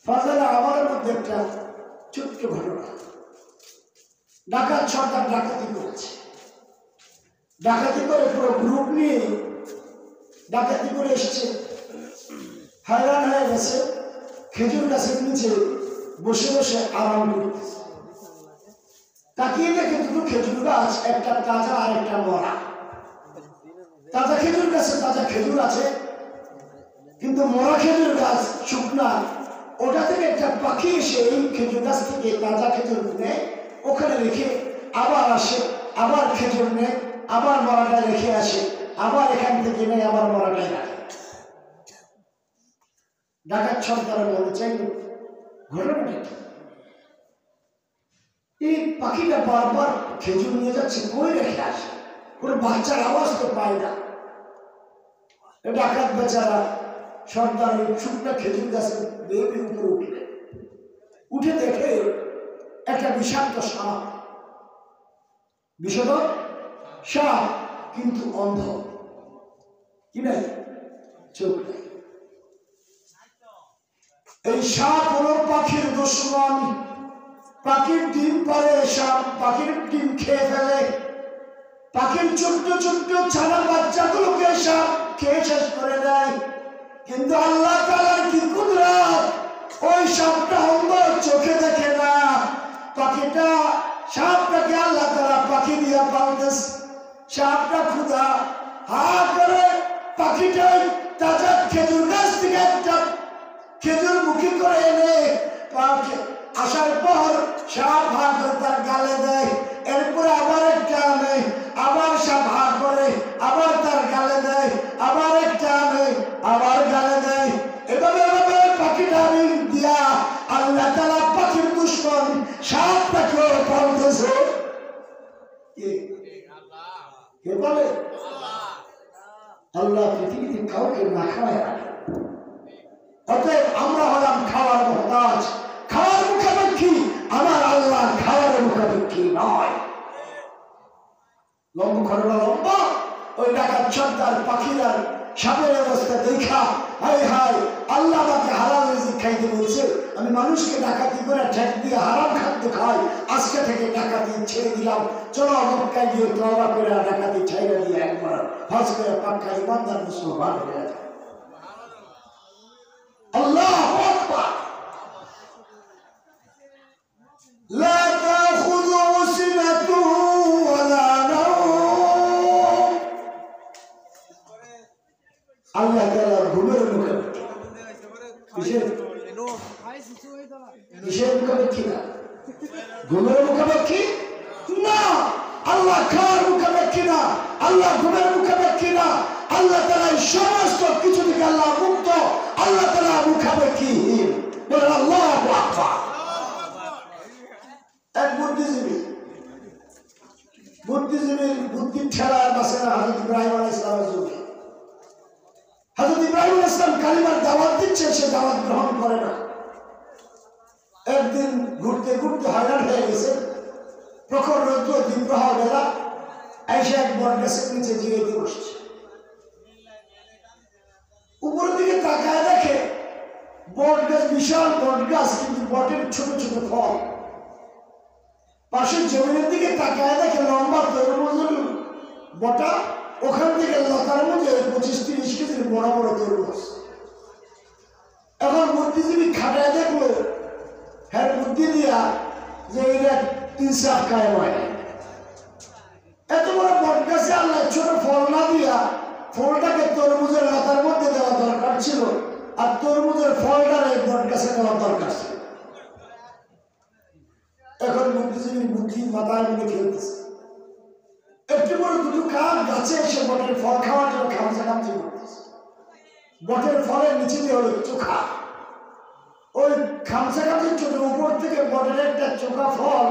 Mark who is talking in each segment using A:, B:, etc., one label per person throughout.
A: ফাজাইলে আমাদের মধ্যে একটা ছোট্ট ঘটনা। ডাকাত সরকার ডাকাতি করেছে, ডাকাতি করে পুরো গ্রুপ নিয়ে ডাকাতি করে এসছে। হয়রান হয়ে গেছে, খেজুর গাছের নিচে বসে বসে আরাম করতেছে। তাকিয়ে দেখে দুটো খেজুর গাছ, একটা তাজা আর একটা মরা। তাজা খেজুর গাছে তাজা খেজুর আছে, কিন্তু মরা খেজুর গাছ শুকনা। ওটা থেকে একটা পাখি এসে এই খেজুর গাছ থেকে তাজা খেজুর নেয়, ওখানে রেখে আবার আসে, আবার খেজুর নেয়, আবার মরাটা রেখে আসে, আবার এখান থেকে নেয়, আবার মরাটাই রাখে। ডাকাত সরকার বলে চাই ঘটনাটা এই পাখিটা বারবার খেজুর নিয়ে যাচ্ছে, কই রেখে আসে, কোনো বাচ্চার আওয়াজ তো পায় না। ডাকাত বেচারা সর্দার ওই শুকনা খেজুর গাছের বেবি উপরে উঠলে, উঠে দেখে একটা বিষাক্ত সাপ, বিষধর সাপ, কিন্তু অন্ধ, কি নাই, চোখ নাই। এই সাপ হলো পাখির দুশমন, পাখির ডিম পারে সাপ, পাখির ডিম খেয়ে ফেলে, পাখির ছোট্ট ছোট্ট ছানা বাচ্চাগুলোকে সাপ খেয়ে শেষ করে দেয়। কিন্তু আল্লাহ তাআলার কি কুদরত, ওই সাপটা অন্ধ, চোখে দেখে না। পাখিটা সাপটাকে আল্লাহ তাআলা পাখি দিয়া পালতেছে। সাপটা ক্ষুধা হা করে পাখিটা তাজা খেজুর গাছ থেকে একটা খেজুর মুখী করে এনে আসার পর সাপ হা করে তার গালে দেয়, এরপরে আবার একটা আনে, আবার সাপ হা করে আবার তার গালে দেয়, আবার একটা আনে, আবার গালে দেয়। এভাবে এভাবে পাখিটা দিয়া আল্লাহ তাআলা পাখির দুশমন সাপটাকে পালতেছে। কে বলে? আল্লাহ পৃথিবীতে কাউকে না খাওয়ায় রাখে। অতএব আমরা হলাম খাওয়ার মুহতাজ, খাওয়ার মুখাপেক্ষী। আমার আল্লাহ খাওয়ার মুখাপেক্ষী নয়। লম্বা ঘটনা লম্বা। ওই ডাকাত সর্দার পাখিরা সাপের অবস্থা দেখা হায় হায়, আল্লাহ আমাকে হালাল রিজিক খাইতে বলছে, আমি মানুষকে ডাকাতি করে ঠেক দিয়ে হারাম খাদ্য খাই, আজকে থেকে ডাকাতি ছেড়ে দিলাম। চলো মক্কায় গিয়ে তওবা করে ডাকাতি ছেড়ে দিয়ে একবার হজ করে পাক্কা ইমানদার মুসলমান হয়ে যায়। আল্লাহু আকবার। লা তাখুযুহু সিনাতুহু ওয়ালা নাওম। আল্লাহ তাআলার ঘুমের মুখাপেক্ষী, কিসের মুখাপেক্ষী না? ঘুমের মুখাপেক্ষী না। আল্লাহ খাওয়ার মুখাপেক্ষী না, আল্লাহ ঘুমের মুখাপেক্ষী না। আল্লাহ তাআলা সমস্ত কিছু থেকে আল্লাহ মুক্ত, আল্লাহ তাআলা মুখাপেক্ষী। বলেন আল্লাহু আকবার। এক বুদ্ধিজীবী, বুদ্ধিজীবীর বুদ্ধির ঠেলায় বাসে না হযরত ইব্রাহিম আলাইহিস সালামের যুগে। হযরত ইব্রাহিম আলাইহিস সালাম কালিমার দাওয়াত দিচ্ছে, সে দাওয়াত গ্রহণ করে না। একদিন ঘুরতে ঘুরতে হয়রান হয়ে গেছে, প্রখর রৌদ্র, দ্বিপ্রহর বেলা, এসে এক বট গাছের নিচে জিরাইতে বসছে। উপরের দিকে তাকায় দেখে বট গাছ, বিশাল বট গাছ, কিন্তু বটের ছোট ছোট ফল। পাশের জমিনের দিকে তাকায় দেখে লম্বা তরমুজের বটা, ওখান থেকে লতার মধ্যে 25-30 কেজির বড় বড় তরমুজ। এখন বুদ্ধিজীবী খাটায় দেখলো, হ্যাঁ বুদ্ধি দিয়া, যে এটা ইনসাফ কায়েম হয়। এত বড় বট গাছে আল্লাহ ছোট ফল না দিয়া ফলটাকে তরমুজের লতার মধ্যে দেওয়া দরকার ছিল, আর তরমুজের ফলটার এই বট গাছে দেওয়া দরকার ছিল। এখন বুদ্ধিজীবীর বুদ্ধি মাথায় মধ্যে খেলতেছে। একটু বড় দুটো কাক গাছে এসে বটের ফল খাওয়ার জন্য খামচাখামচি করতেছে। বটের ফলের নিচে দিয়ে হলো চোখা। ওই খামচাখামচির চোখের উপর থেকে বটের একটা চোখা ফল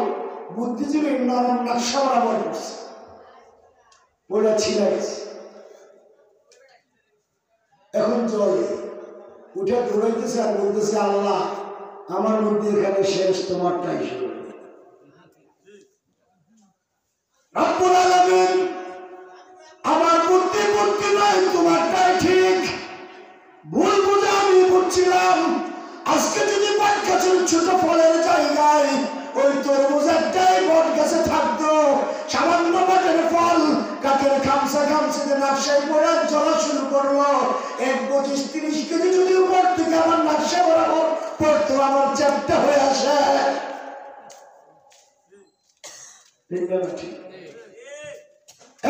A: বুদ্ধিজীবীর নরম নকশা বরাবর করছে, ওটা ছিঁড়ে গেছে। এখন জলে উঠে দৌড়াইতেছে আর বলতেছে, আল্লাহ আমার বুদ্ধি এখানে শেষ, তোমারটাই শুরু। রব্বুল আলামিন, আমার বুদ্ধি বুদ্ধি নয়, তোমারটাই ঠিক। ভুল বুঝে আমি বুঝছিলাম। আজকে যদি গাছের ছোট ফলের জায়গায় ওই তরমুজ একটাই বট গাছে থাকতো, সামান্য বটের ফল কাকের খামসা খামসিতে নাকশায় পড়া জ্বলা শুরু করলো। 25-30 কেজি যদি উপর থেকে আমার নাকশা বরাবর পড়তো, আমার চ্যাপটা হয়ে আসে।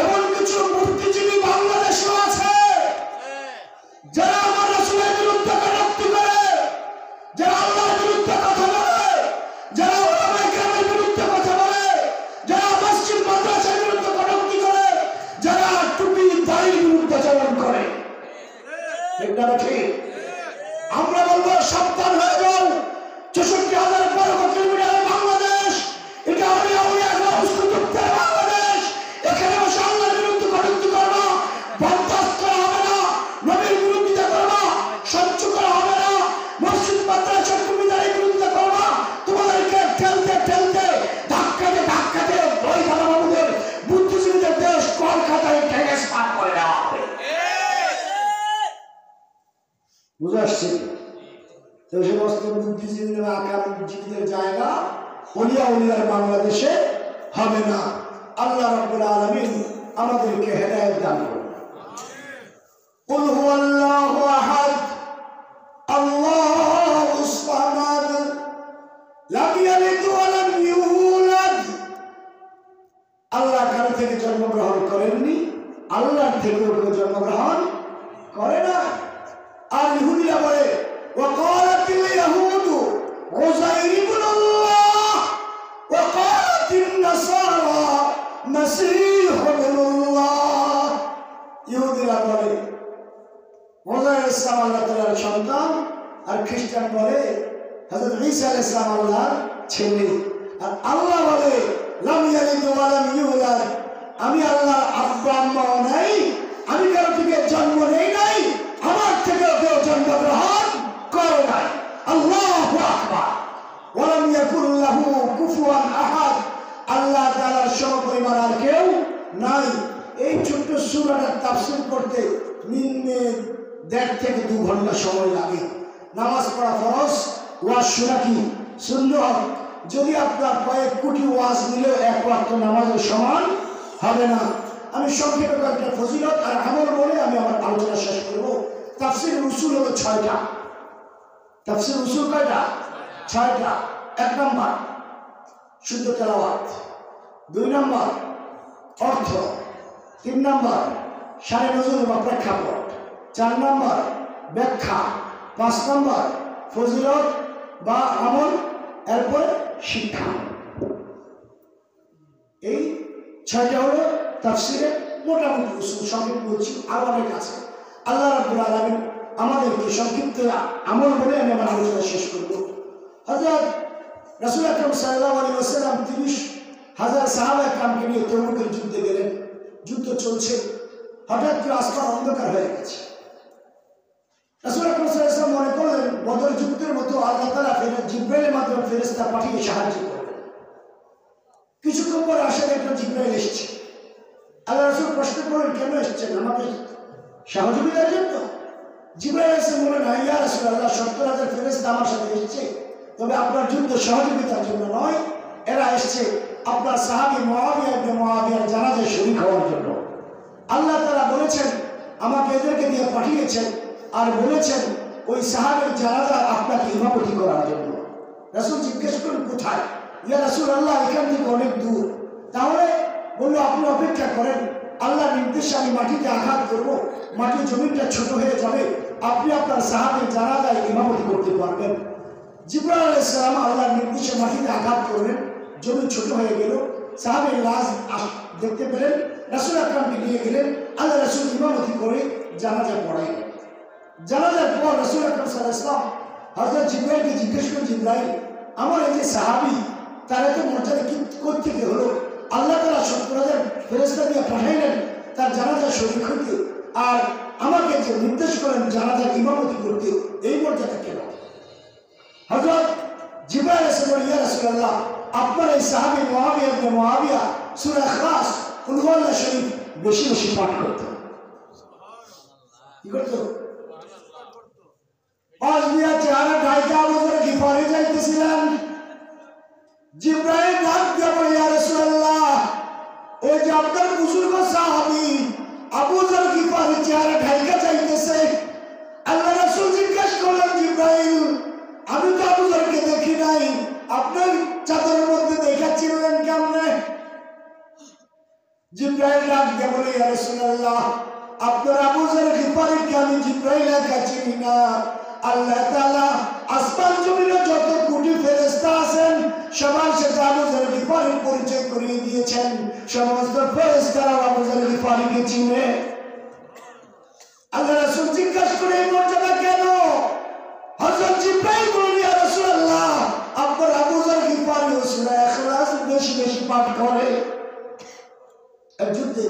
A: এমন কিছু বুদ্ধিজীবী বাংলাদেশও আছে যারা আমার রাসূলের বিরুদ্ধে কটূক্তি করে, যারা আল্লাহর বিরুদ্ধে কথা বলে, যারা উলামায়ে কেরামের বিরুদ্ধে কথা বলে, যারা মসজিদ মাদ্রাসার বিরুদ্ধে কটূক্তি করে, যারা টুপি দাড়ির বিরুদ্ধাচরণ করে। ঠিক? আমরা বলবো সাবধান হয়ে যাও। 64,000 বর্গ কিলোমিটারের বাংলাদেশ, এটা আউলিয়া কুতুবদের বাংলাদেশ। এখানে বসে আল্লাহর বিরুদ্ধে কটূক্তি করবা, বরদাস্ত করা হবে না। নবীর বিরোধিতা করবা, সহ্য করা হবে না। মসজিদ মাদ্রাসার টুপি দাড়ির বিরুদ্ধে করবা, তোমাদেরকে ঠেলতে ঠেলতে ধাক্কাতে ধাক্কাতে ওই বাবাদের বুদ্ধিজীবীদের দেশ কলকাতায় ট্রান্সফার করে দেওয়া হবে। বুঝে আসছে? তো সমস্ত বুদ্ধিজীবীদের আকামজীবীদের জায়গা উলিয়ার বাংলাদেশে হবে না। আল্লাহ রাব্বুল আলামিন আমাদেরকে হেদায়েত দান করুন। কুল হুয়াল্লাহু আহাদ আল্লাহুস সামাদ লাম ইয়ালিদ ওয়া লাম ইউলাদ। আল্লাহ কারো থেকে জন্মগ্রহণ করেননি, আল্লাহর থেকেও কেউ জন্মগ্রহণ করে না। আর ইহুদিরা বলে ওয়াকালাতিল ইয়াহুদু উযাইর ইবনুল্লাহ ওয়াকালাতিন নাসারা মাসীহ ইবনুল্লাহ। ইহুদিরা বলে উযাইর ইসলাম আল্লাহ তাআলার সন্তান, আর খ্রিস্টান বলে হযরত ঈসা আলাইহিস সালাম আল্লাহর ছেলে। আর আল্লাহ বলে লাম ইয়ালিদ ওয়া লাম ইউলাদ, আমি আল্লাহর আব্বা আম্মাও নাই, আমি কারো থেকে জন্ম নেই নাই, আমার থেকে কেউ জন্মগ্রহণ করে নাই। আল্লাহু আকবার। ওয়ালাম ইয়াকুল লাহু কুফুয়ান আহাদ, আল্লাহ তাআলার সমপরিমাণ আর কেউ নাই। এই ছোট্ট সূরাটার তাফসীর করতে নিম্নে 1.5 থেকে 2 ঘন্টা সময় লাগে। নামাজ পড়া ফরজ, ওয়াজ শোনা কি সুন্নাত। যদি আপনার কয়েক কোটি ওয়াজ নিলেও এক ওয়াক্ত নামাজের সমান হবে না। আমি সংক্ষেপে কয়েকটা ফজিলত আর আমল বলে আমি আমার আলোচনা শেষ করব। তাফসীর উসুল হলো 6টা। তাফসীর উসুল কয়টা? 6টা। 1 নম্বর শুদ্ধ তেলাওয়াত, 2 নম্বর অর্থ, 3 নম্বর শারে নজুল বা প্রেক্ষাপট, 4 নম্বর ব্যাখ্যা, 5 নম্বর ফজিলত বা আমল, এরপর শিক্ষা। এই 6টা হলো তাফসীরের মোটামুটি উসুল। সংক্ষেপে বলছি, আরো অনেক আছে। আল্লাহ রাব্বুল আলামিন আমাদেরকে সংক্ষিপ্ত আমল বলে আমি আমার আলোচনা শেষ করব। হযরত রাসূল আকরাম সাল্লাল্লাহু আলাইহি ওয়াসাল্লাম 30,000 সাহাবা کرامকে নিয়ে তবুকের যুদ্ধে গেলেন। যুদ্ধ চলছে, হঠাৎ করে আসমান অন্ধকার হয়ে গেছে। রাসূল আকরাম সাল্লাল্লাহু আলাইহি ওয়াসাল্লাম মনে করলেন বদর যুদ্ধের মতো আল্লাহ তাআলা জিবরাইলের মাধ্যমে ফেরেশতা পাঠিয়ে সাহায্য করবেন। কিছুক্ষণ পর আসে দেখলেন জিবরাইল এসেছে। আল্লাহ রাসূল প্রশ্ন করলেন, কেন এসেছেন? আমাকে সহযোগিতার জন্য? জিবরাইল এসে বললেন, ইয়া রাসূলুল্লাহ, 70,000 ফেরেশতা আমার সাথে এসেছে, তবে আপনার যুদ্ধ সহযোগিতার জন্য নয়, এরা এসেছে আপনার সাহাবী মুআবিয়া ইবনে মুআবিয়ার জানাজায় শরীক হওয়ার জন্য। আল্লাহ তাআলা বলেছেন আমাকে এদেরকে দিয়ে পাঠিয়েছেন, আর বলেছেন ওই সাহাবীর জানাজা আপনাকে ইমামতি করার জন্য। রাসূল জিজ্ঞেস করলেন, কোথায়? ইয়া রাসূলুল্লাহ, এখান থেকে অনেক দূর। তাহলে বলল, আপনি অপেক্ষা করেন, আল্লাহর নির্দেশে আমি মাটিতে আঘাত করব, মাটির জমিনটা ছোট হয়ে যাবে, আপনি আপনার সাহাবীর জানাজায় ইমামতি করতে পারবেন। জিবরাইল আলাইহিস সালাম আল্লাহর নির্দেশে মাটিতে আঘাত করলেন, জমি ছোট হয়ে গেল। সাহাবীর লাশ দেখতে পেলেন, রাসূল আকরামকে নিয়ে গেলেন। আল্লাহ রাসূল ইমামতি করে জানাজা পড়াইলেন। জানাজার পর রাসূল আকরাম সাল্লাল্লাহু আলাইহি ওয়াসাল্লাম হযরত জিবরাইলকে জিজ্ঞেস করেন, জিবরাইল, আমার এই যে সাহাবী, তার এত মর্যাদা কি কোত্থেকে হলো? আল্লাহ তাআলা 70,000 ফেরেশতা দিয়ে পাঠাইলেন তার জানাজা শরীক হইতে, আর আমাকে যে নির্দেশ করেন জানাজার ইমামতি করতে, এই মর্যাদা কেন? হযরত জিবরাইল এসে বললেন, ইয়া রাসূলুল্লাহ, আপনার এই সাহাবী মুআবিয়া ইবনে মুআবিয়া সূরা ইখলাস, কুল হুয়াল্লাহু শরীফ বেশি বেশি পাঠ করতেন। কি করতো? আজ মিয়া চেহারা ঢাইকা বছরে কি পরে যাইতেছে, জিবরাইল ডাক দিয়ে বলে, ইয়া রাসূলুল্লাহ, ওই যে আপনার বুজুর্গ সাহাবী আবু যর গিফারী চেহারা ঢাইকা চাইতেছে। আল্লাহ রাসূল জিজ্ঞাসা করলেন, জিবরাইল, আমি তো আবু যরকে দেখি নাই, আপনার চাদরের মধ্যে দেখা চিনলেন কেমনে? জিবরাইল ডাক দিয়ে বলে, ইয়া রাসূলুল্লাহ, আপনার আবু যর গিফারীকে আমি জিবরাইল একা চিনি না। আল্লাহ তাআলা আসমান জমিনে যত কোটি ফেরেশতা আছেন সবার সাথে আবু যর গিফারীর পরিচয় করিয়ে দিয়েছেন। সমস্ত ফেরেশতারা আবু যর গিফারীকে চিনে। আল্লাহ রাসূল জিজ্ঞাসা করে, এই মর্যাদা কেন? হযরত জিবরাইল বলেন, ইয়া রাসূলুল্লাহ, আপনার আবু যর গিফারী সূরা ইখলাস বেশি বেশি পাঠ করে। এক যুদ্ধে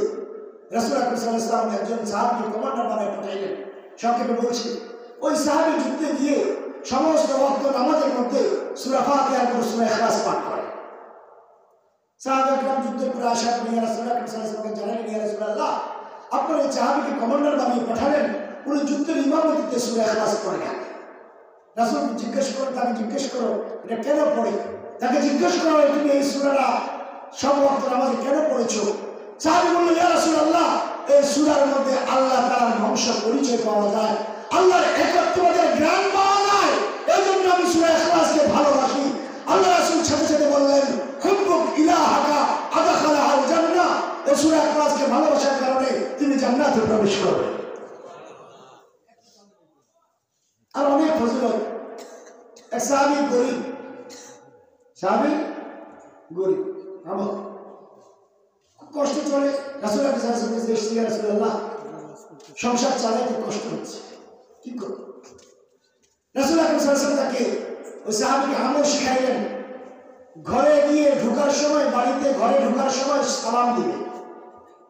A: রাসূল আকরাম সাল্লাল্লাহু আলাইহি ওয়াসাল্লাম একজন সাহাবীকে কমান্ডার বানায় পাঠাইলেন। সংক্ষেপে বলছি, ওই সাহাবী যুদ্ধে গিয়ে সমস্ত ওয়াক্ত নামাজের মধ্যে সূরা ফাতিহা এবং সূরা ইখলাস পাঠ করে। সাহাবা একরাম যুদ্ধের পরে আসার পরে রাসূল আকরাম সাল্লাল্লাহু আলাইহি ওয়াসাল্লামকে জানালেন, ইয়া রাসূলুল্লাহ, আপনার এই সাহাবীকে কমান্ডার বানিয়ে পাঠালেন, উনি যুদ্ধের ইমামতিতে সূরা ইখলাস পড়ে না। রাসূল জিজ্ঞেস করো, তাকে জিজ্ঞেস করো এটা কেন পড়ে। তাকে জিজ্ঞেস করো, তুমি এই সূরাটা সব ওয়াক্ত নামাজে কেন পড়েছো? সাহাবী বলল, ইয়া রাসূলুল্লাহ, এই সূরার মধ্যে আল্লাহ তাআলার বংশ পরিচয় পাওয়া যায়, আল্লাহর একত্ববাদের জ্ঞান পাওয়া যায়, এজন্য আমি সূরা ইখলাসকে ভালোবাসি। আল্লাহ রাসূল সাথে সাথে বললেন, হুব্বুক ইলাহাকা আদখালাহাল জান্নাহ, এই সূরা ইখলাসকে ভালোবাসার কারণে তুমি জান্নাতে প্রবেশ করবে। আর অনেক ফজিলত। এক সাহাবী গরীব, আমার খুব কষ্ট চলে। রাসূল সাল্লাল্লাহু আলাইহি ওয়াসাল্লাম এসেছে, ইয়া রাসূলুল্লাহ, সংসার চালাতে কষ্ট হচ্ছে, কি করব? রাসূল সাল্লাল্লাহু আলাইহি ওয়াসাল্লাম তাকে ওই সাহাবীকে আমল শিখাইলেন। ঘরে গিয়ে ঢোকার সময়, বাড়িতে ঘরে ঢোকার সময় সালাম দিবে।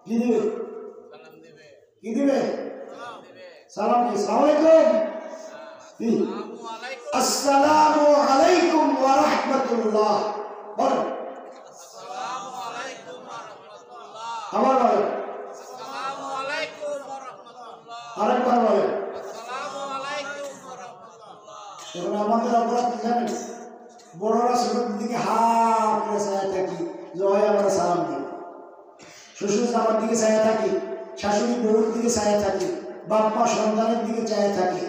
A: কি দিবে? কি দিবে? সালাম দিবে। আসসালামু আলাইকুম ওয়া রাহমাতুল্লাহ। বলেন আসসালামু আলাইকুম ওয়া রাহমাতুল্লাহ। আবার বলেন আসসালামু আলাইকুম ওয়া রাহমাতুল্লাহ। আরেকবার বলেন আসসালামু আলাইকুম ওয়া রাহমাতুল্লাহ। এখন আমাদের অপরাধ কি জানেন? বড়রা ছোটদের দিকে হা করে চায় থাকি, জয় আমরা সালাম দিই। শ্বশুর আমার দিকে চায় থাকি, শাশুড়ি বউর দিকে চায় থাকি, বাপ মা সন্তানের দিকে চায় থাকি,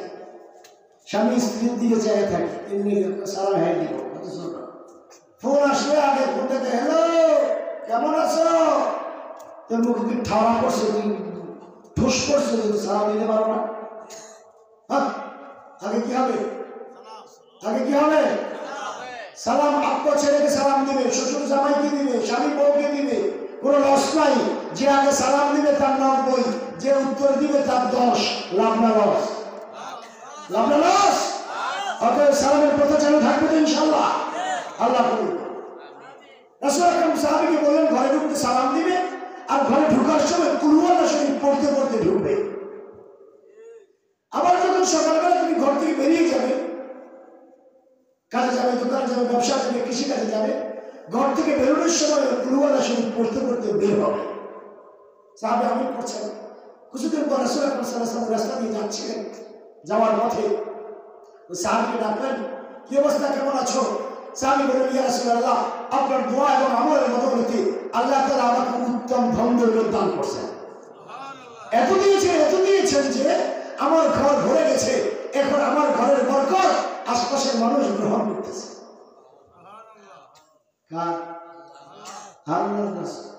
A: স্বামী স্ত্রীর দিকে চায় থাকি, এমনি সালাম হ্যাঁ দিব। ফোন আসলে আগে ফোন থেকে, হ্যালো কেমন আছো, তোর মুখে তুই ঠাওয়া করছে, তুই ঠুস করছে, তুই সালাম দিতে পারো না। হ্যাঁ, আগে কি হবে? আগে কি হবে? সালাম। আব্বা ছেলেকে সালাম দিবে, শ্বশুর জামাইকে দিবে, স্বামী বউকে দিবে, কোনো লস নাই। যে আগে সালাম দিবে তার 90, যে উত্তর দিবে তার 10। লাভ না লস? লাভ না লস? অতএব সালামের প্রথা চালু থাকবে তো ইনশাআল্লাহ। আল্লাহ কবুল করুন। রাসূল আকরাম সাহাবীকে বললেন, ঘরে ঢুকতে সালাম দিবে, আর ঘরে ঢোকার সময় কুল হুয়াল্লাহ শরীফ পড়তে পড়তে ঢুকবে। আবার যখন সকালবেলা তুমি ঘর থেকে বেরিয়ে যাবে, কাজে যাবে, দোকানে যাবে, ব্যবসা যাবে, কৃষি কাজে যাবে, ঘর থেকে বেরোনোর সময় কুল হুয়াল্লাহ শরীফ পড়তে পড়তে বের হবে। সাহাবী আমল করছেন। কিছুদিন পর রাসূল আকরাম সাল্লাল্লাহু আলাইহি ওয়াসাল্লাম রাস্তা দিয়ে যাচ্ছিলেন, যাওয়ার পথে ওই সাহাবীকে ডাকলেন, কি অবস্থা, কেমন আছো? সাহাবী বললেন, ইয়া রাসূলুল্লাহ, আপনার দোয়া এবং আমলের বদৌলতে আল্লাহ তাআলা আমাকে উত্তম ধন দৌলত দান করেছেন। এত দিয়েছেন যে আমার ঘর ভরে গেছে। এখন আমার ঘরের বরকত আশপাশের মানুষ গ্রহণ করতেছে।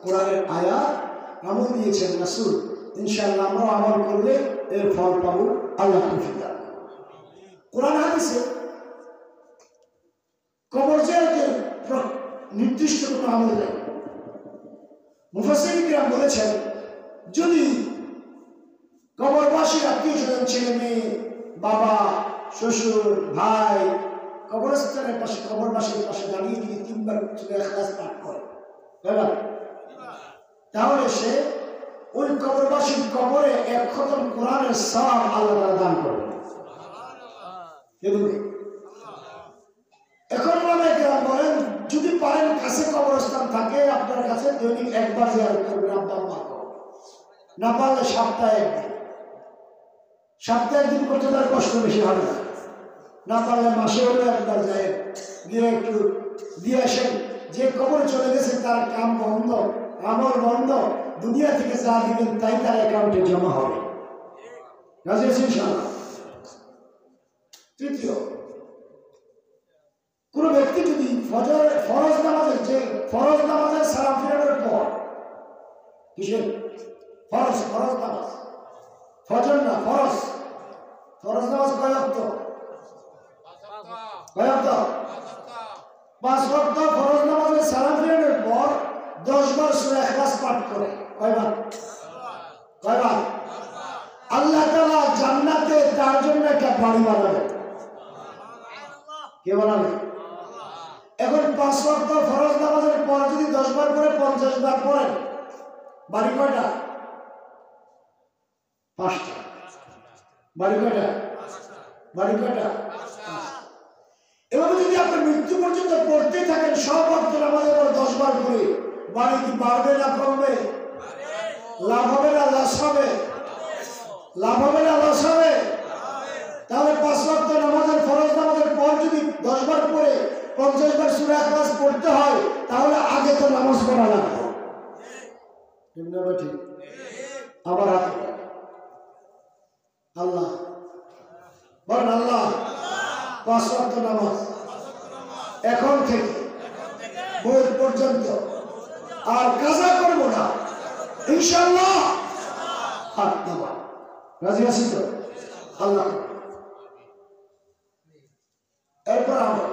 A: কোরআনের আয়াত আমল দিয়েছেন রাসূল। ইনশাআল্লাহ আমরা আমল করলে এর ফল পাবো। আল্লাহ তৌফিক দান। কোরআন হাদিসে কবর জিয়ারতের নির্দিষ্ট কোনো আমল নেই। মুফাসসিরিন কিরাম বলেছেন, যদি কবরবাসীর আত্মীয় স্বজন, ছেলে মেয়ে, বাবা, শ্বশুর, ভাই কবরস্থানের পাশে, কবরবাসীর পাশে দাঁড়িয়ে যদি 3 বার সূরা ইখলাস পাঠ করে, তাহলে সে ওই কবরবাসীর কবরে 1 খতম কোরআনের সওয়াব আল্লাহ তাআলা দান করবে। এখন ওলামায়ে কেরাম বলেন, যদি পারেন কাছে কবরস্থান থাকে আপনার কাছে, দৈনিক 1 বার জিয়ারত করবেন আব্বা আম্মা। না পারলে সপ্তাহে 1 দিন। সপ্তাহে 1 দিন করতে তার কষ্ট বেশি হবে না। না পারলে মাসে হলে 1 বার যায়, গিয়ে একটু দিয়ে আসেন, যে কবরে চলে গেছে তার কাম বন্ধ, আমল বন্ধ, দুনিয়া থেকে যা দিবেন তাই তার অ্যাকাউন্টে জমা হবে। রাজি আছেন ইনশাআল্লাহ? তৃতীয়, কোন ব্যক্তি যদি ফরজ নামাজের সালাম ফিরানোর পর, কিসের ফরজ নামাজ, ফজর না ফরজ নামাজ কয় ওয়াক্ত? 5 ওয়াক্ত ফরজ নামাজের সালাম ফিরানোর পর 10 বার সূরা ইখলাস পাঠ করে, কয়বার? আল্লাহ তাআলা জান্নাতে তার জন্য একটা বাড়ি বানাবে। কে বানাবে? এখন 5 ওয়াক্ত ফরজ নামাজের পর যদি 10 বার করে 50 বার পড়েন, বাড়ি কয়টা? 5টা। বাড়ি কয়টা? এভাবে যদি আপনি মৃত্যু পর্যন্ত পড়তে থাকেন সব ওয়াক্ত নামাজের পর 10 বার করে, বাড়ি কি বাড়বে না কমবে? লাভ হবে না লস হবে? তাহলে 5 ওয়াক্ত নামাজের ফরজ নামাজের পর যদি 10 বার পড়ে 50 বার সূরা ইখলাস পড়তে হয়, তাহলে আগে তো নামাজ পড়া লাগবে। ঠিক? আবার হাত আল্লাহ বলেন, আল্লাহ 5 ওয়াক্ত নামাজ এখন থেকে মৌত পর্যন্ত আর কাজা করব না ইনশাআল্লাহ। হাত নামা। রাজি আছি তো? আল্লাহ। এরপর আমরা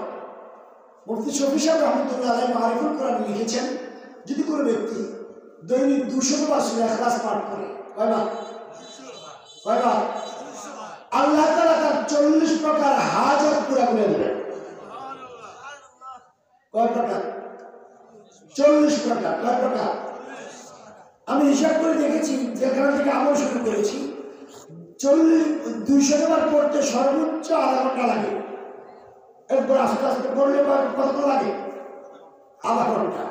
A: মুফতি শফি সাহেব রহমতুল্লাহ আলাইহি মারিফুল কোরআন লিখেছেন, যদি কোনো ব্যক্তি দৈনিক 200 বার সূরা ইখলাস পাঠ করে, কয়বার? আল্লাহ তাআলা তার 40 প্রকার হাজত পুরা করে দেবেন। কয় প্রকার? 40 প্রকার। কয় প্রকার? আমি হিসাব করে দেখেছি, যেখান থেকে আমল শুরু করেছি, 200 বার পড়তে সর্বোচ্চ আধা ঘন্টা লাগে। এরপর আস্তে আস্তে পড়লে কত লাগে? আধা ঘন্টা।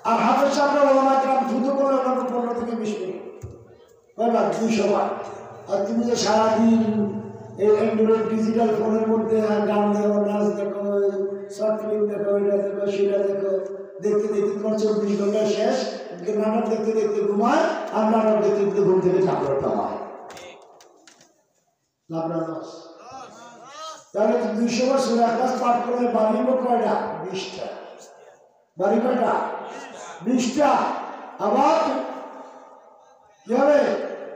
A: আর হাতের সামনে ওলামায়ে কেরাম দ্রুত করলে 15 থেকে 20 মিনিট। কয়বার? 200 বার। আর তুমি যে সারাদিন এই অ্যান্ড্রয়েড ডিজিটাল ফোনের মধ্যে গান দেখো, নাচ দেখো, শর্ট ফিল্ম দেখো, এটা দেখো, সেটা দেখো, দেখতে তোমার 24 ঘন্টা শেষ। নাটক দেখতে ঘুমায়, আর নাটক দেখতে ঘুম থেকে জাগ্রত হয়। তাহলে 200 বার সূরা ইখলাস পাঠ করলে বাড়ি কয়টা? 20টা। বাড়ি কয়টা? 20টা। আবার কি হবে?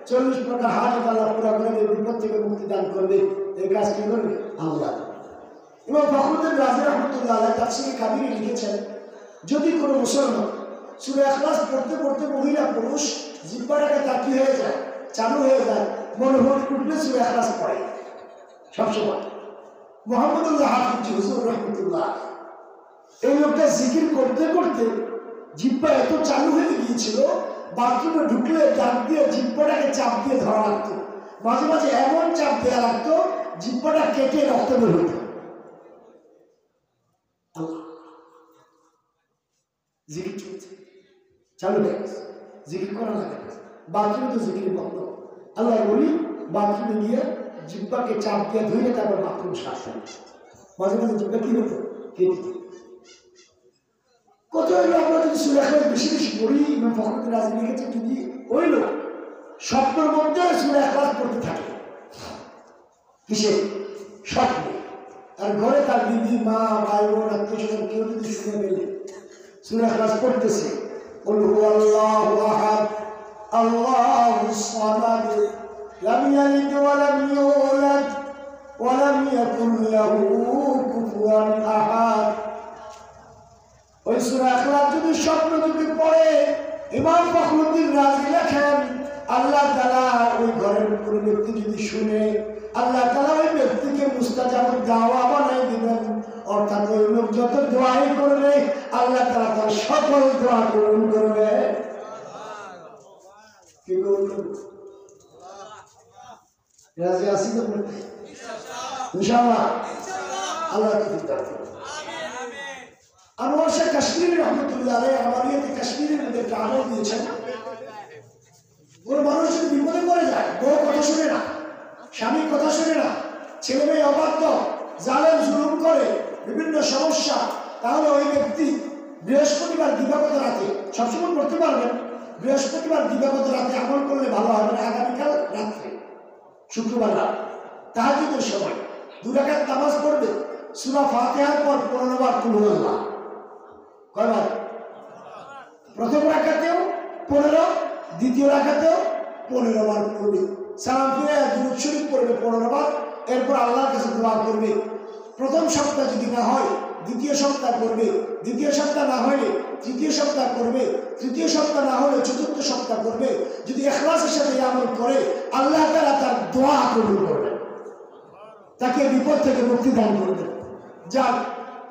A: 40 প্রকার হাজত আল্লাহ পুরা করে দেবে, বিপদ থেকে মুক্তি দান করবে। এই কাজ কি করবে? আল্লাহ। এবং ফখরুদ্দিন রাজি রহমতুল্লাহ আলাইহি তাফসীরে কাবীরে লিখেছেন, যদি কোনো মুসলমান সূরা ইখলাস পড়তে পড়তে মহিলা পুরুষ জিহ্বাটাকে তাকিয়ে হয়ে যায়, চালু হয়ে যায়, মনে উঠলে সূরা ইখলাস পড়ে সবসময়। মুহাম্মদুল্লাহ হাফিজ হুজুর রহমতুল্লাহ, এই লোকটা জিকির করতে করতে জিহ্বা এত চালু হয়ে গিয়েছিল, বাথরুমে ঢুকলে দাঁত দিয়ে জিহ্বাটাকে চাপ দিয়ে ধরা লাগতো। মাঝে মাঝে এমন চাপ দেওয়া লাগতো জিহ্বাটা কেটে রক্ত বের হতো। জিকির চলছে, চালু হয়ে গেছে, জিকির করা লাগে। বাথরুমে তো জিকির বন্ধ। আল্লাহ বলি বাথরুমে গিয়ে জিহ্বাকে চাপ দিয়ে ধরে তারপর বাথরুম শ্বাস হয়। মাঝে মাঝে জিহ্বা কি হতো? কেটে। কত হইলো আমরা যদি সূরা ইখলাস বেশি বেশি পড়ি, ইমাম ফখরুদ্দিন রাজি লিখেছেন, যদি ওই লোক স্বপ্নের মধ্যে সূরা ইখলাস পড়তে থাকে, কিসে? স্বপ্নে। আর ঘরে তার দিদি, মা, ভাই, বোন, আত্মীয়-স্বজন কেউ যদি শুনে পেলে সূরা ইখলাস পড়তেছে, কুল হুয়াল্লাহু আহাদ আল্লাহুস সামাদ লাম ইয়ালিদ ওয়া লাম ইউলাদ ওয়া লাম ইয়াকুল লাহু কুফুয়ান আহাদ। ওই সূরা ইখলাস যদি স্বপ্ন যদি পড়ে, ইমাম ফখরুদ্দিন রাজি লেখেন, আল্লাহ তাআলা ওই ঘরের কোনো ব্যক্তি যদি শুনে, আল্লাহ তাআলা ওই ব্যক্তিকে মুস্তাজাবুদ দাওয়া বানাই দিবেন। অর্থাৎ ওই লোক যত দোয়াই করবে আল্লাহ তাআলা তার সকল দোয়া কবুল করবে। কি করবে? রাজি আছি তো? ইনশাআল্লাহ। আল্লাহ তৌফিক দান করুন। আনোয়ার শাহ কাশ্মীরি রহমতুল্লাহ আলাইহি আমারিয়াতে কাশ্মীরের মধ্যে একটা আমল দিয়েছেন। কোনো মানুষ যদি বিপদে পড়ে যায়, বউ কথা শুনে না, স্বামী কথা শুনে না, ছেলে মেয়ে অবাধ্য, জালেম জুলুম করে, বিভিন্ন সমস্যা, তাহলে ওই ব্যক্তি বৃহস্পতিবার দিবাগত রাতে সবসময় করতে পারবেন, বৃহস্পতিবার দিবাগত রাতে আমল করলে ভালো হবে না, আগামীকাল রাত্রে শুক্রবার রাত তাহাজ্জুদের সময় 2 রাকাত নামাজ পড়বে, সূরা ফাতিহার পর 15 বার কুল হুয়াল্লাহ। কয়বার? প্রথম রাকাতেও 15, দ্বিতীয় রাকাতেও 15 বার পড়বে, সালাম ফিরে দুরূদ শরীফ পড়বে 15 বার, এরপর আল্লাহর কাছে দোয়া করবে। প্রথম সপ্তাহ যদি না হয় দ্বিতীয় সপ্তাহ করবে, দ্বিতীয় সপ্তাহ না হলে তৃতীয় সপ্তাহ করবে, তৃতীয় সপ্তাহ না হলে চতুর্থ সপ্তাহ করবে। যদি ইখলাসের সাথে আমল করে আল্লাহ তাআলা তার দোয়া কবুল করবেন, তাকে বিপদ থেকে মুক্তি দান করবেন। যার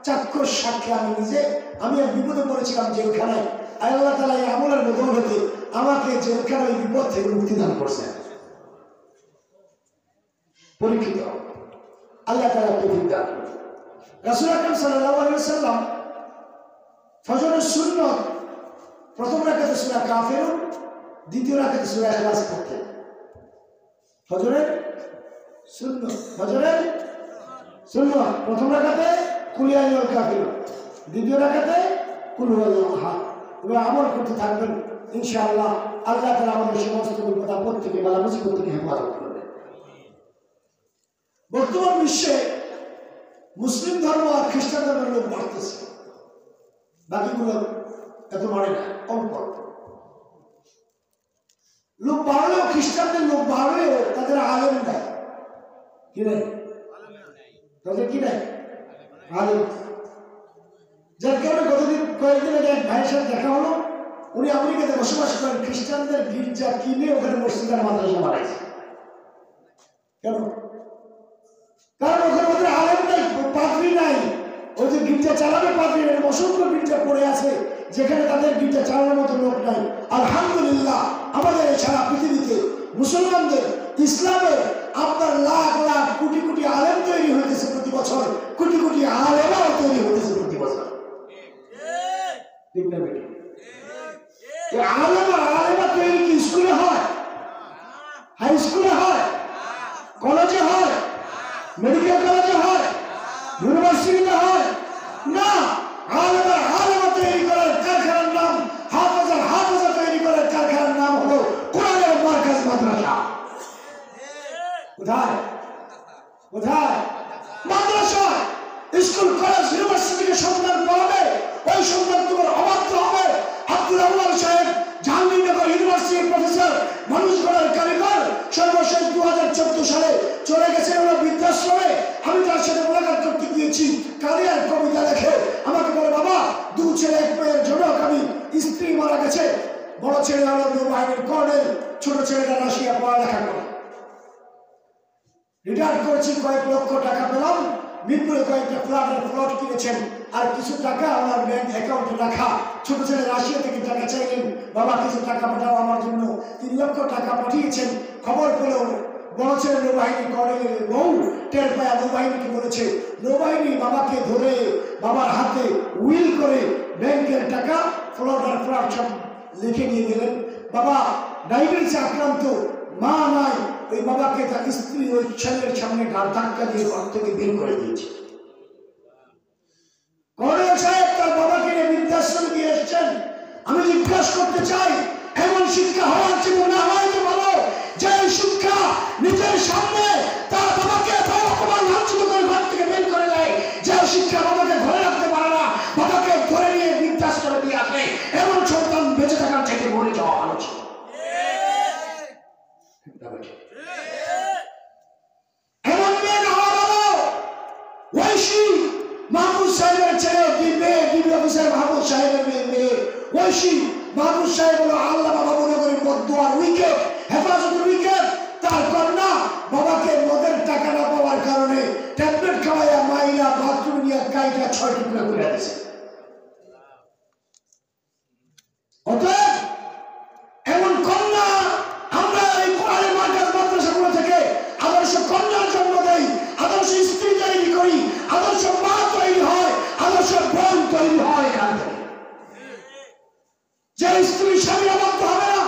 A: চাক্ষুষ সাক্ষী আমি নিজে, আমি এক বিপদে পড়েছিলাম জেলখানায়, আল্লাহ তাআলা এই আমলের বদৌলতে আমাকে জেলখানায় বিপদ থেকে মুক্তি দান করছেন। পরীক্ষিত আল্লাহ তাআলা তৌফিক দান করুন। রাসূল আকরাম সাল্লাল্লাহু আলাইহি ওয়াসাল্লাম ফজরের সুন্নত প্রথম রাকাতে সূরা কাফিরুন, দ্বিতীয় রাকাতে সূরা ইখলাস পড়তেন। ফজরের সুন্নত প্রথম রাকাতে কুল ইয়া আইয়ুহাল কাফিরুন, দ্বিতীয় রাকাতে কুল হুয়াল্লাহু আহাদ। তবে আমল করতে থাকবেন ইনশাআল্লাহ, আল্লাহ তাআলা আমাদের সমস্ত বিপদ আপদ থেকে বালা মুসিবত থেকে হেফাজত করবেন। বর্তমান বিশ্বে মুসলিম ধর্ম আর খ্রিস্টান ধর্মের লোক বাড়তেছে, বাকিগুলো এত বাড়ে না, অল্প লোক বাড়লেও, খ্রিস্টানদের লোক বাড়লেও তাদের আলেম নাই, কি নাই? তাদের কি নাই? আলেম। যার কারণে কয়েকদিন আগে এক ভাইয়ের সাথে দেখা হলো, উনি আমেরিকাতে বসবাস করেন, খ্রিস্টানদের গির্জা কিনে ওখানে মসজিদ আর মাদ্রাসা বানাইছে। কেন? কারণ ওখানে ওদের আলেম নাই, পাদ্রী নাই, ওই যে গির্জা চালাবে পাদ্রী নাই, অসংখ্য গির্জা পড়ে আছে যেখানে তাদের গির্জা চালানোর মতো লোক নাই। আলহামদুলিল্লাহ আমাদের সারা পৃথিবীতে মুসলমানদের ইসলামের আপনার লাখ লাখ কোটি কোটি আলেম তৈরি হইতেছে প্রতি বছর, কোটি কোটি আলেমাও তৈরি হইতেছে প্রতি বছর। আলেমা তৈরি কি স্কুলে হয়, হাই স্কুলে হয়, কলেজে হয়, মেডিকেল কলেজে হয়, ইউনিভার্সিটিতে হয় না? আলেমা তৈরি করার কারখানার নাম, হাফেজা তৈরি করার কারখানার নাম হলো কোরআনের মারকাজ মাদ্রাসা। কোথায়? কোথায়? মাদ্রাসা, স্কুল, কলেজ, ইউনিভার্সিটিকে সন্তান পড়াবে, ওই সন্তান তোমার অবাধ্য হবে। আব্দুল আউয়াল সাহেব জাহাঙ্গীরনগর ইউনিভার্সিটির প্রফেসর, মানুষ গড়ার কারিগর, সর্বশেষ 2014 সালে চলে গেছে ওরা বৃদ্ধাশ্রমে। আমি তার সাথে মোলাকাত করতে গিয়েছি, কালিয়ার কবিতা লেখে আমাকে বলে, বাবা 2 ছেলে 1 মেয়ের জনক আমি, স্ত্রী মারা গেছে, বড় ছেলে হলো নৌবাহিনীর কর্নেল, ছোট ছেলেটা রাশিয়া পড়ালেখা করে, রিটায়ার করেছি, কয়েক লক্ষ টাকা পেলাম, মিরপুরে কয়েকটা প্লট কিনেছেন, আর কিছু টাকা আমার ব্যাংক অ্যাকাউন্টে রাখা। ছোট ছেলে রাশিয়া থেকে টাকা চাইলেন, বাবা কিছু টাকা পাঠাও আমার জন্য, 3 লক্ষ টাকা পাঠিয়েছেন। খবর পেলেও বড় ছেলে নৌবাহিনী কর্নেলের বউ টের পায়া নৌবাহিনীকে বলেছে, নৌবাহিনী বাবাকে ধরে বাবার হাতে উইল করে ব্যাংকের টাকা ফ্লট সব লিখে নিয়ে গেলেন। বাবা ডায়াবেটিসে আক্রান্ত, মা নাই, ওই বাবাকে তার স্ত্রী ওই ছেলের সামনে ঘাড় ধাক্কা দিয়ে ঘর থেকে বের করে দিয়েছে। কর্নেল সাহেব তার বাবাকে নিয়ে বৃদ্ধাশ্রমে দিয়ে এসছেন। আমি জিজ্ঞাসা করতে চাই, এমন শিক্ষা হওয়ার জন্য না হয় তো বলো, যে শিক্ষা নিজের সামনে তার বাবাকে অপমান লাঞ্ছিত করে ঘর থেকে বের করে দেয়, যে শিক্ষা বাবাকে ঘরে রাখতে পারে না, বাবাকে ধরে নিয়ে বৃদ্ধাশ্রমে দিয়ে আসে, এমন সন্তান বেঁচে থাকার থেকে মরে যাওয়া ভালো ছিল। এমন মেয়ে না হওয়া ভালো। ঐশী মাহমুদ সাহেবের ছেলে, ডিবি অফিসার মাহমুদ সাহেবের মেয়ে ঐশী মাহমুদ সাহেব হলো আল্লাহ বাবা মনে করে বদদুয়ার উইকেট, হেফাজতের উইকেট। তার কন্যা বাবাকে মদের টাকা না পাওয়ার কারণে ট্যাবলেট খাওয়াইয়া মাইরা বাথরুম নিয়ে কাইটা 6 টুকরা করে দিয়েছে। অতএব এমন কন্যা আমরা এই কোরআনের মার্কাজ মাদ্রাসাগুলো থেকে আদর্শ কন্যার জন্ম দেই, আদর্শ স্ত্রী তৈরি করি, আদর্শ মা তৈরি হয়, আদর্শ বোন তৈরি হয়। এখান থেকে যে স্ত্রী স্বামীর আবদ্ধ হবে না,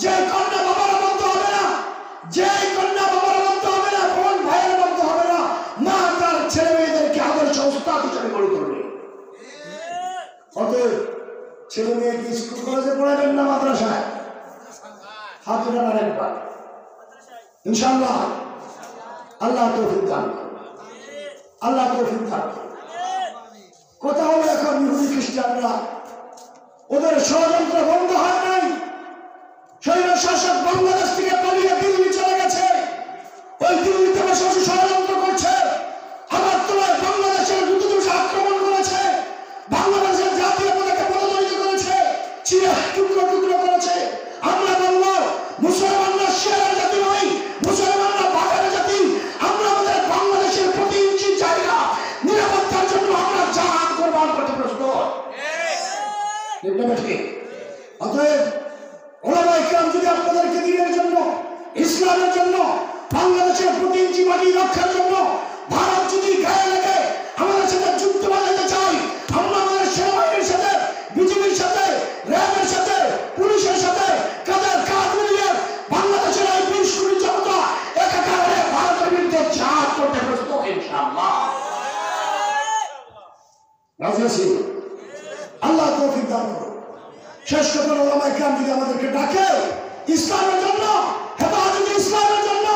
A: যে কন্যা বাবার আবদ্ধ হবে না, যে কন্যা বাবার আবদ্ধ হবে না, বোন ভাইয়ের আবদ্ধ হবে না, মা তার ছেলে মেয়েদেরকে আদর্শ উস্তাদ হিসেবে গড়ে তুলবে। অতএব ছেলে মেয়েকে স্কুল কলেজে পড়াবেন না মাদ্রাসায়? হাত উঠান আরেকবার। ইনশাআল্লাহ আল্লাহ তৌফিক দান করুন, আল্লাহ তৌফিক দান করুন। কথা হলো এখন ইহুদি খ্রিস্টানরা, ওদের ষড়যন্ত্র বন্ধ হয় নাই। স্বৈর শাসক বাংলাদেশ থেকে পালিয়ে দিল্লি চলে গেছে, ওই দিল্লিতে বসে বসে ষড়যন্ত্র করছে। আমার তোলায় বাংলাদেশের দুটো আক্রমণ করেছে, বাংলাদেশের জাতীয় পতাকা পদদলিত করেছে, চিরে টুকরো টুকরো করেছে। আমরা বলবো মুসলমানরা শিয়ার জাতি নয়, মুসলমানরা বাঘের জাতি। আমরা আমাদের বাংলাদেশের প্রতি ইঞ্চি জায়গা নিরাপত্তার জন্য আমরা জান কোরবান করতে প্রস্তুত। ঠিক? অতএব ওলামায়ে কেরাম যদি আপনাদেরকে দিনের জন্য, ইসলামের জন্য, বাংলাদেশের প্রতি ইঞ্চি মাটি রক্ষার জন্য ভারত যদি গায়ে লাগে আমাদের সাথে যুদ্ধ বাঁধাতে চাই, আমরা আমাদের সেনাবাহিনীর সাথে, বিজিবির সাথে, র্যাবের সাথে, পুলিশের সাথে কাঁধের কাঁধ মিলিয়ে বাংলাদেশের এই 20 কোটি জনতা একাকার হয়ে ভারতের বিরুদ্ধে জিহাদ করতে প্রস্তুত ইনশাআল্লাহ। রাজি আছি? আল্লাহ তৌফিক দান করুন। শেষ কথা, ওলামায়ে কেরাম যদি আমাদেরকে ডাকে ইসলামের জন্য, হেফাজতে ইসলামের জন্য,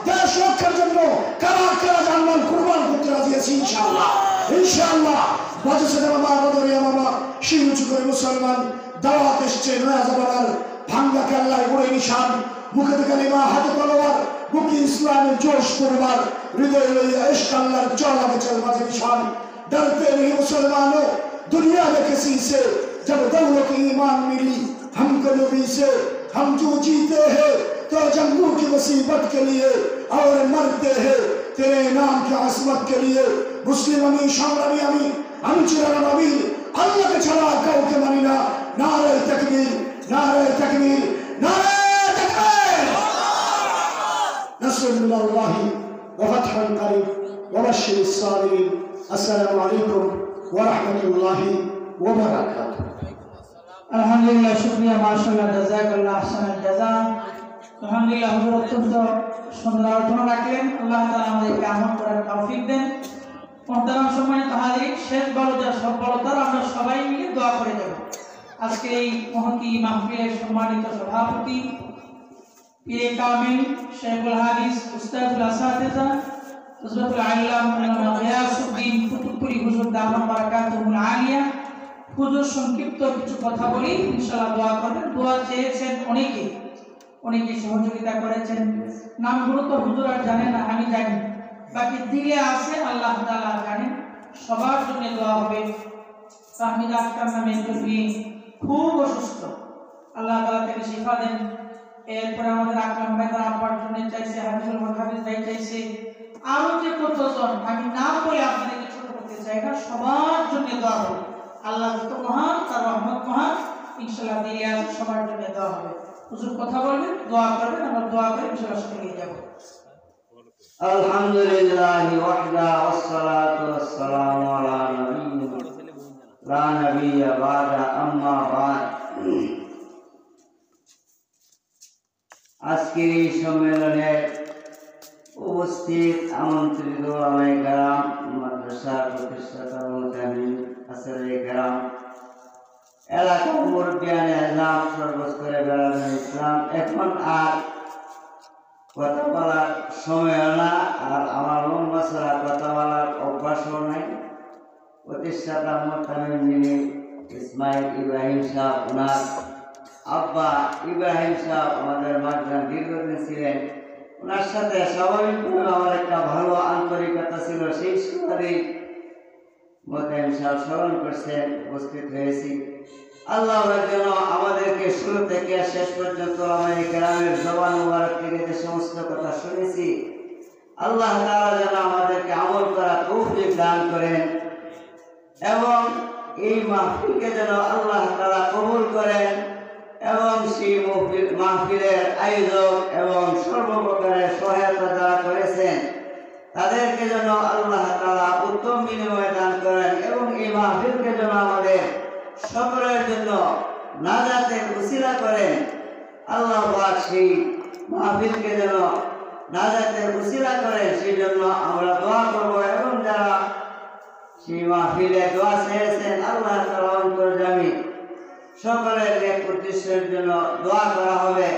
A: দেশ রক্ষার জন্য, কারা কারা জানমান কুরবান করতে রাজি আছি ইনশাআল্লাহ। ইনশাআল্লাহ বাজেছে মামা, বদরিয়া মামা, শির উঁচু করে মুসলমান দাওয়াত এসছে নয়া জামানার। ভাঙ্গা কেল্লায় উড়ে নিশান, মুখে কালিমা, হাতে তলোয়ার, বুকে ইসলামের জোশ পরিবার, হৃদয় লইয়া ইশক আল্লাহর চল আগে চল মাঝে নিশান। डरते नहीं मुसलमानों दुनिया में किसी से, जब दौलत ईमान मिली हमको नबी से। हम जो जीते हैं तो जंगों की मुसीबत के लिए, और मरते हैं तेरे नाम की आसमत के लिए। मुस्लिम अमी शामरानी अमी हम चिरान अमी अल्लाह के छड़ा कौ के मनीना। नारे तकबीर, नारे तकबीर, नारे तकबीर। नस्रुल्लाहि व फतहुन करीब व बश्शिरिस साबिरीन। अस्सलामु अलैकुम व रहमतुल्लाहि व बरकातुहू।
B: আলহামদুলিল্লাহ, শুকরিয়া, মাশাআল্লাহ, জাযাকাল্লাহ আহসানাল জাযা। আলহামদুলিল্লাহ, হুজুর অত্যন্ত সুন্দর আলোচনা রাখলেন। আল্লাহ তাআলা আমাদেরকে আমল করার তৌফিক দেন। মুহতারাম সম্মানিত হাজিরিন, শেষ বড় সফলতার আমরা সবাই মিলে দোয়া করে যাব। আজকে এই মহতি মাহফিলের সম্মানিত সভাপতি পীরে কামিল শেখুল হাদিস উস্তাদুল আসাতিজা হযরতুল আল্লামা মাওলানা গিয়াসউদ্দিন কুতুবপুরি হুজুর দামান বারাকাতুহুল আলিয়া হুজুর সংক্ষিপ্ত কিছু কথা বলি, ইনশাআল্লাহ দোয়া করবেন। দোয়া চেয়েছেন অনেকে সহযোগিতা করেছেন। নামগুলো তো হুজুর আর জানেন না, আমি জানি, বাকি দিলে আছে আল্লাহ তাআলা জানেন। সবার জন্য দোয়া হবে। তাহমিদা আক্তার নামে একজন মেয়ে খুব অসুস্থ, আল্লাহ তাআলা তাকে শিফা দেন। এরপরে আমাদের আকরাম ভাই তার আব্বার জন্য চাইছে, হাফিজুল হাফিজ ভাই চাইছে, আরো যে কতজন আমি নাম বলে আপনাদেরকে ছোট করতে চাই না, সবার জন্য দোয়া হবে। আল্লাহ যত মহান, তার রহমত মহান। ইনশাআল্লাহ দিলে আছে, সবার জন্য দোয়া হবে। হুজুর কথা বলবেন, দোয়া করবেন, আমরা দোয়া করে ইনশাআল্লাহ সাথে নিয়ে যাব।
C: আলহামদুলিল্লাহ ওয়াহদা ওয়াসসালাতু ওয়াসসালামু আলা নাবিয়্যিনা লা নাবিয়্যা বা'দা আম্মা বা'দ। আজকের এই সম্মেলনে উপস্থিত আমন্ত্রিত ওলামায়ে কেরাম, মাদ্রাসার প্রতিষ্ঠাতা মুতামিম, আসরে কেরাম, এলাকার মুরব্বিয়ানে আজম, সর্বস্তরে বেড়ানো ইসলাম। এখন আর কথা বলার সময় না, আর আমার লম্বা ছাড়া কথা বলার অভ্যাসও নাই। প্রতিষ্ঠাতা মুতামিম যিনি ইসমাইল ইব্রাহিম সাহেব, ওনার আব্বা ইব্রাহিম সাহেব আমাদের মাঝখান দীর্ঘদিন ছিলেন। ওনার সাথে স্বাভাবিকভাবে আমার একটা ভালো আন্তরিকতা ছিল। সেই সুবাদেই মুতামিম সাহেব স্মরণ করছেন, উপস্থিত হয়েছি। আল্লাহ যেন আমাদেরকে শুরু থেকে শেষ পর্যন্ত ওলামায়ে কেরামের জবান মুবারক থেকে যে সমস্ত কথা শুনেছি, আল্লাহ তাআলা যেন আমাদেরকে আমল করা তৌফিক দান করেন, এবং এই মাহফিলকে যেন আল্লাহ তাআলা কবুল করেন, এবং সেই মাহফিলের আয়োজক এবং সর্বপ্রকারের সহায়তা যারা করেছেন তাদেরকে যেন আল্লাহ তাআলা উত্তম বিনিময় দান করেন, এবং এই মাহফিলকে যেন আমাদের সকলের জন্য নাজাতের উসিলা করেন। আল্লাহ পাক সেই মাহফিলকে যেন নাজাতের উসিলা করেন, সেই জন্য আমরা দোয়া করব। এবং যারা সেই মাহফিলে দোয়া চেয়েছেন, আল্লাহ তাআলা অন্তর সকলের এক উদ্দেশ্যের জন্য দোয়া করা হবে।